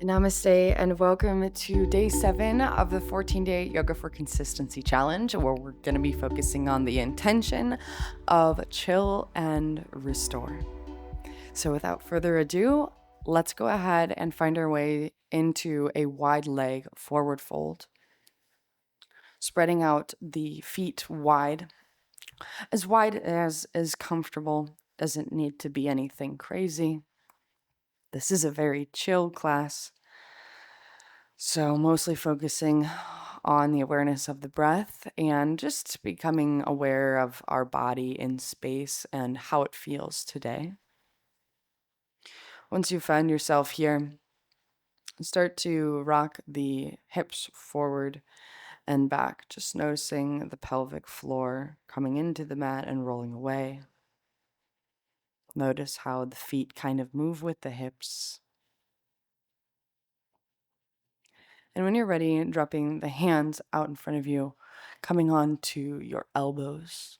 Namaste and welcome to day 7 of the 14-day Yoga for Consistency challenge, where we're going to be focusing on the intention of chill and restore. So without further ado, let's go ahead and find our way into a wide leg forward fold, spreading out the feet wide as is comfortable. Doesn't need to be anything crazy. This is a very chill class. So mostly focusing on the awareness of the breath and just becoming aware of our body in space and how it feels today. Once you find yourself here, start to rock the hips forward and back, just noticing the pelvic floor coming into the mat and rolling away. Notice how the feet kind of move with the hips. And when you're ready, dropping the hands out in front of you, coming on to your elbows.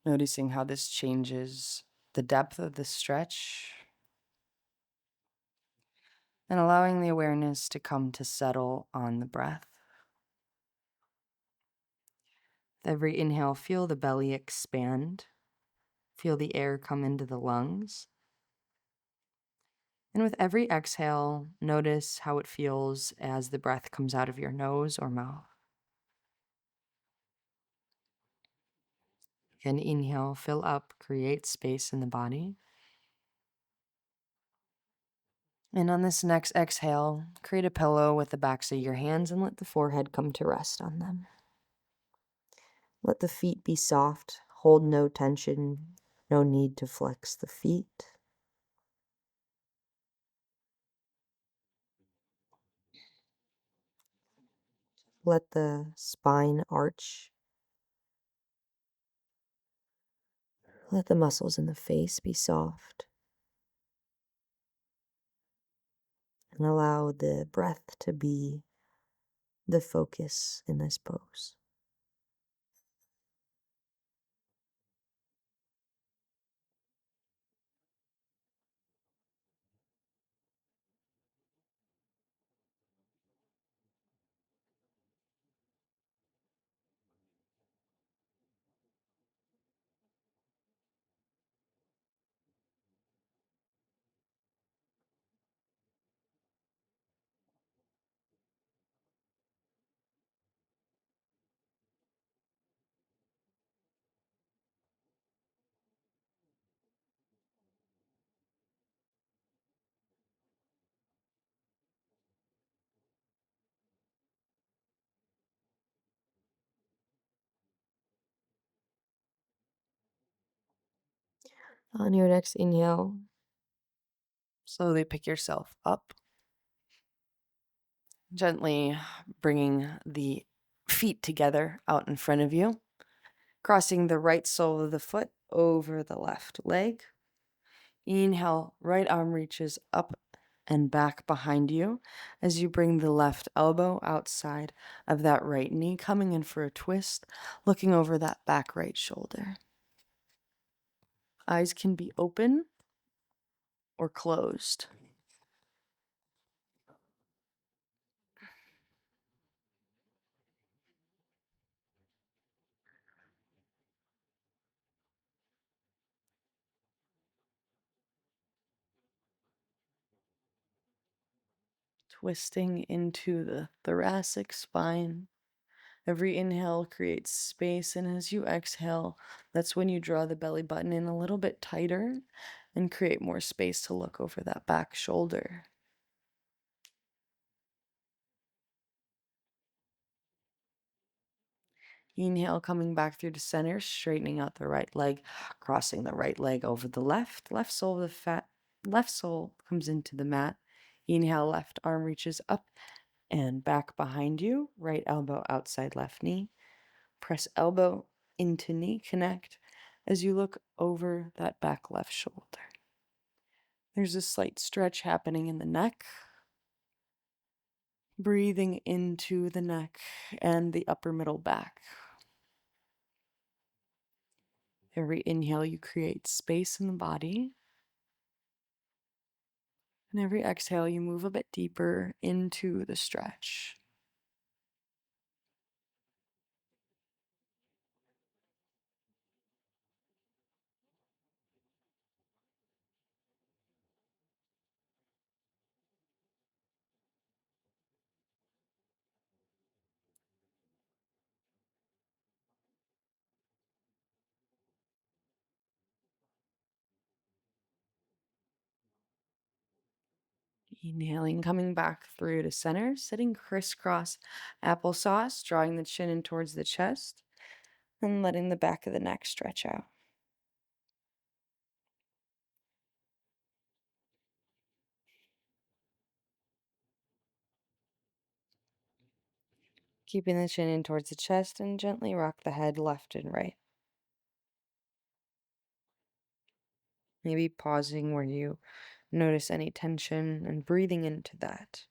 Noticing how this changes the depth of the stretch and allowing the awareness to come to settle on the breath. With every inhale, feel the belly expand. Feel the air come into the lungs. And with every exhale, notice how it feels as the breath comes out of your nose or mouth. Again, inhale, fill up, create space in the body. And on this next exhale, create a pillow with the backs of your hands and let the forehead come to rest on them. Let the feet be soft, hold no tension, no need to flex the feet. Let the spine arch. Let the muscles in the face be soft. And allow the breath to be the focus in this pose. On your next inhale, slowly pick yourself up, gently bringing the feet together out in front of you, crossing the right sole of the foot over the left leg. Inhale, right arm reaches up and back behind you as you bring the left elbow outside of that right knee, coming in for a twist, looking over that back right shoulder. Eyes can be open or closed. Twisting into the thoracic spine. Every inhale creates space, and as you exhale, that's when you draw the belly button in a little bit tighter and create more space to look over that back shoulder. Inhale, coming back through to center, straightening out the right leg, crossing the right leg over the left sole of the left sole comes into the mat. Inhale, left arm reaches up and back behind you, right elbow outside left knee. Press elbow into knee, connect as you look over that back left shoulder. There's a slight stretch happening in the neck. Breathing into the neck and the upper middle back. Every inhale, you create space in the body. And every exhale, you move a bit deeper into the stretch. Inhaling, coming back through to center, sitting crisscross applesauce, drawing the chin in towards the chest, and letting the back of the neck stretch out. Keeping the chin in towards the chest and gently rock the head left and right. Maybe pausing where you notice any tension and breathing into that.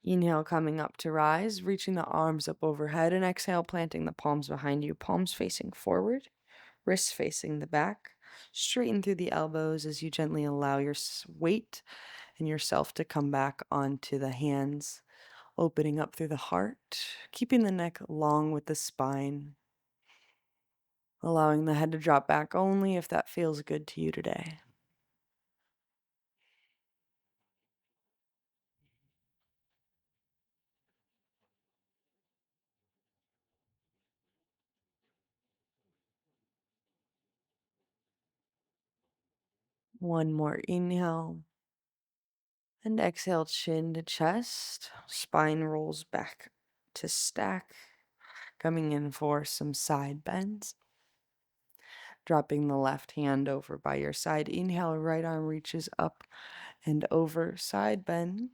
Inhale, coming up to rise, reaching the arms up overhead, and exhale, planting the palms behind you, palms facing forward, wrists facing the back. Straighten through the elbows as you gently allow your weight and yourself to come back onto the hands, opening up through the heart, keeping the neck long with the spine, allowing the head to drop back only if that feels good to you today. One more inhale. And exhale, chin to chest, spine rolls back to stack, coming in for some side bends. Dropping the left hand over by your side. Inhale, right arm reaches up and over, side bend,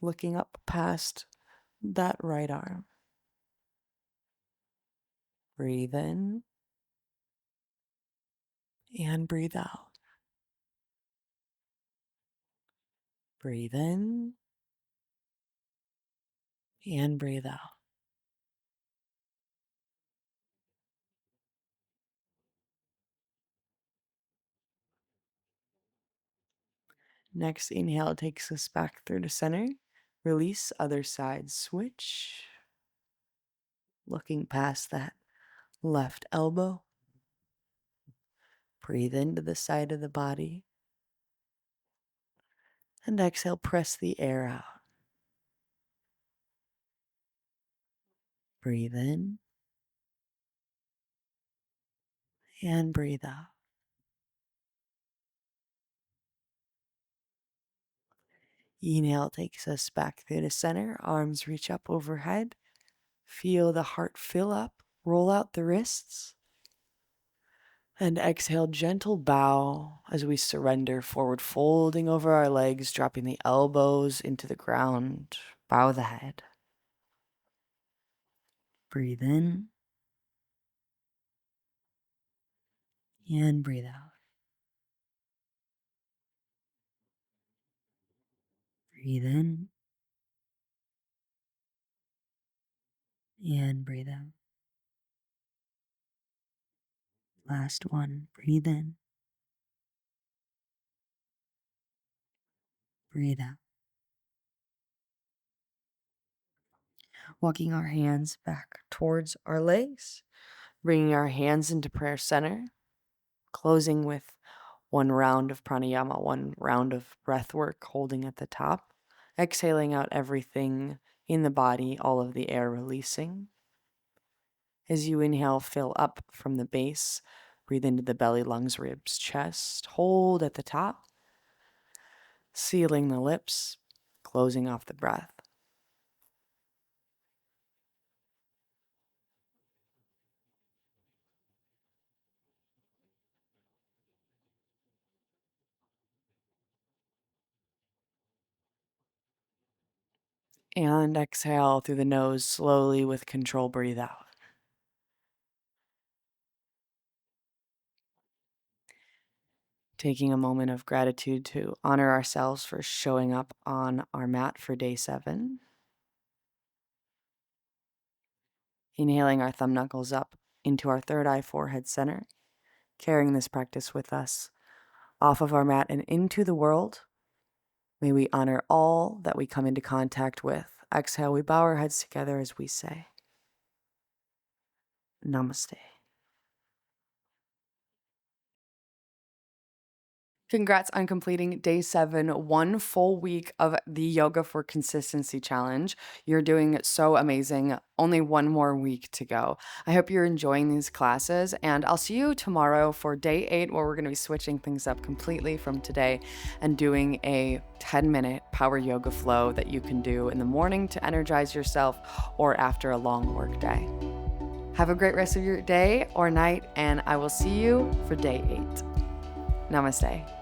looking up past that right arm. Breathe in and breathe out. Breathe in and breathe out. Next inhale takes us back through to center. Release, other side switch. Looking past that left elbow. Breathe into the side of the body. And exhale, press the air out. Breathe in and breathe out. Inhale takes us back through the center. Arms reach up overhead. Feel the heart fill up. Roll out the wrists. And exhale, gentle bow as we surrender forward, folding over our legs, dropping the elbows into the ground. Bow the head. Breathe in and breathe out. Breathe in and breathe out. Last one. Breathe in. Breathe out. Walking our hands back towards our legs, bringing our hands into prayer center, closing with one round of pranayama, one round of breath work, holding at the top, exhaling out everything in the body, all of the air releasing. As you inhale, fill up from the base, breathe into the belly, lungs, ribs, chest, hold at the top, sealing the lips, closing off the breath. And exhale through the nose, slowly with control, breathe out. Taking a moment of gratitude to honor ourselves for showing up on our mat for day 7. Inhaling our thumb knuckles up into our third eye forehead center, carrying this practice with us off of our mat and into the world. May we honor all that we come into contact with. Exhale, we bow our heads together as we say, Namaste. Congrats on completing day 7, 1 full week of the Yoga for Consistency Challenge. You're doing so amazing. Only 1 more week to go. I hope you're enjoying these classes, and I'll see you tomorrow for day 8, where we're going to be switching things up completely from today and doing a 10-minute power yoga flow that you can do in the morning to energize yourself or after a long work day. Have a great rest of your day or night, and I will see you for day 8. Namaste.